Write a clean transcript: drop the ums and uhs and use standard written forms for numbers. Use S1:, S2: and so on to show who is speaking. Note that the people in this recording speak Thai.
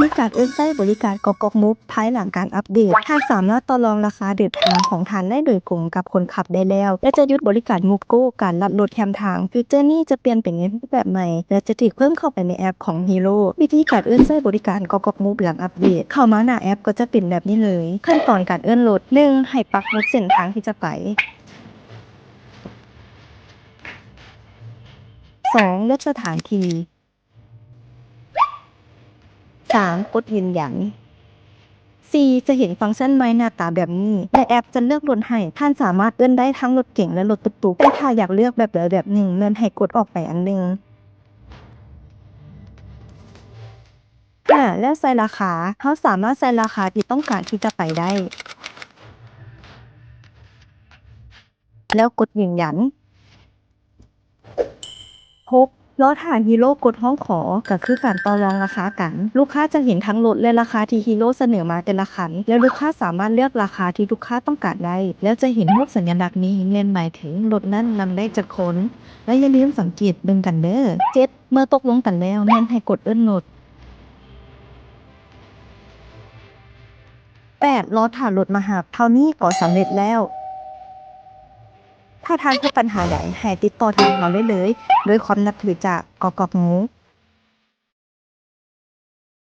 S1: มีการเอื้อนไส้บริการกอกมุกภายหลังการอัปเดตท่านสามารถต่อรองราคาเดินทางของท่านได้โดยตรงกับคนขับได้แล้วและจะหยุดบริการมุกโก้การลัดรถแคมทางฟิวเจอร์นี้จะเปลี่ยนเป็นรูปแบบใหม่และจะถูกเพิ่มเข้าไปในแอปของฮีโร่วิธีการเอื้อนไส้บริการกอกมุกหลังอัปเดตเข้ามาหน้าแอปก็จะเป็นแบบนี้เลยขั้นตอนการเอื้อนรถ 1. ให้ปักหมุดเส้นทางที่จะไป 2. เลือกสถานที่ 3. กดยืนยัน 4. จะเห็นฟังก์ชันใหม่หน้าตาแบบนี้และแอปจะเลือกรถให้ท่านสามารถเลื่อนได้ทั้งรถเก๋งและรถตุ๊กๆแต่ถ้าอยากเลือกแบบใดแบบหนึ่งเลื่อนให้กดออกไปอันหนึ่งและใส่ราคาเขาสามารถใส่ราคาที่ต้องการที่จะไปได้แล้วกดยืนยัน 6. ล้อฐานฮีโร่กดห้องขอก็คือการต่อรองราคากันลูกค้าจะเห็นทั้งรถและราคาที่ฮีโร่เสนอมาแต่ละคันแล้วลูกค้าสามารถเลือกราคาที่ลูกค้าต้องการได้แล้วจะเห็นพวกสัญลักษณ์นี้เน้นหมายถึงรถนั้นนำได้จากคนและอย่าลืมสังเกตเบิ่งกันเด้อ 7. เมื่อตกลงกันแล้วแม่นให้กดเอิ้นรถ 8. รอท่ารถมารับเท่านี้ก็สำเร็จแล้วถ้าท่านพบปัญหาใดให้ติดต่อทางเราได้เลยด้วยความนับถือจากกกงู